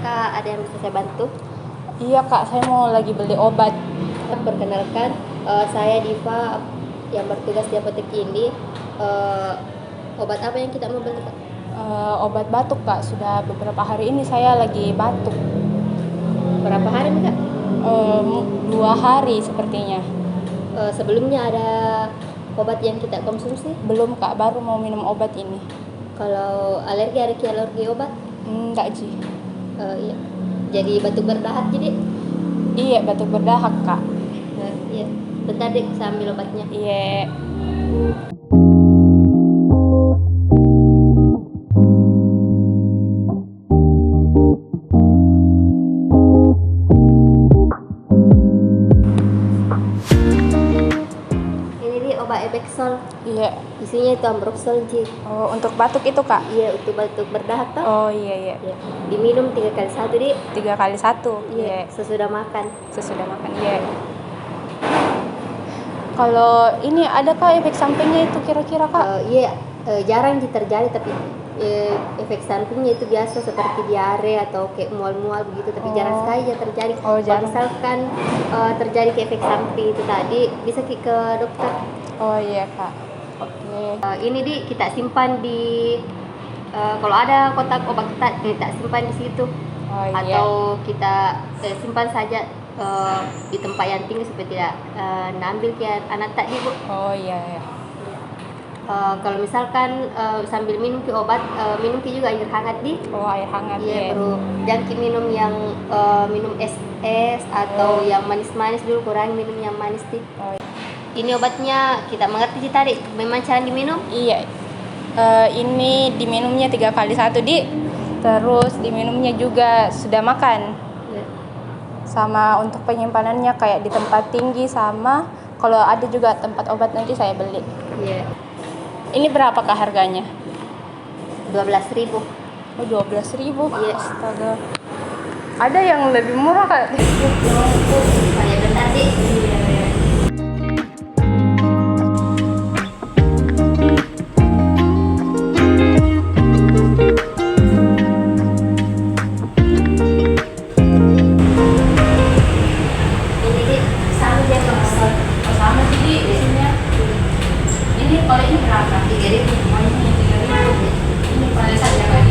Kak, ada yang bisa saya bantu? Iya kak, saya mau lagi beli obat. Perkenalkan, saya Diva yang bertugas di apotek ini. Obat apa yang kita mau beli, Kak? Obat batuk kak, sudah beberapa hari ini saya lagi batuk. Berapa hari nih, Kak? 2 hari sepertinya. Sebelumnya ada obat yang kita konsumsi? Belum kak, baru mau minum obat ini. Kalau alergi obat? Enggak Ji. Iya. Jadi batuk berdahak jadi? Iya, batuk berdahak kak. Iya. Bentar deh, saya ambil obatnya. Iya. Ini dia obat Ebexol. Iya. Isinya itu Ambroxol, Ji. Oh, untuk batuk itu kak? Iya, untuk batuk berdahak toh. Oh iya. Iya. Diminum 3 kali 1, Di. 3 kali 1. Iya, sesudah makan. Sesudah makan. Iya. Kalau ini ada kak efek sampingnya itu kira-kira kak? Iya, jarang terjadi, tapi efek sampingnya itu biasa seperti diare atau kayak mual-mual begitu, tapi jarang sekali ya terjadi. Oh, Kalau jarang. misalkan terjadi ke efek samping itu tadi, bisa ke dokter. Oh iya kak. Oke. Ini kita simpan di kalau ada kotak obat kita simpan di situ. Oh iya. Atau kita simpan saja di tempat yang tinggi supaya tidak nambil ke anak tadi, Bu. Oh iya. Kalau misalkan sambil minum ke obat, minum ke juga air hangat, Di. Oh, air hangat Iya, ya. baru jangan minum yang minum es atau yang manis-manis dulu, kurang minum yang manis, Di. Oh, iya. Ini obatnya kita mengerti Ji tadi, memang cara diminum? Iya. Ini diminumnya 3 kali 1 Di. Terus diminumnya juga sudah makan. Iya. Sama untuk penyimpanannya kayak di tempat tinggi, sama kalau ada juga tempat obat nanti saya beli. Iya. Ini berapakah harganya? 12.000. Oh, 12.000. Iya. Astaga. Ada yang lebih murah kak? Saya bentar, Di. Ini, Di, sama dia Ambroxol. Oh, sama sih Di isinya. Ini kalau ini berapa? 3.000. Oh, ini 3.000. Ini kalau saja kak.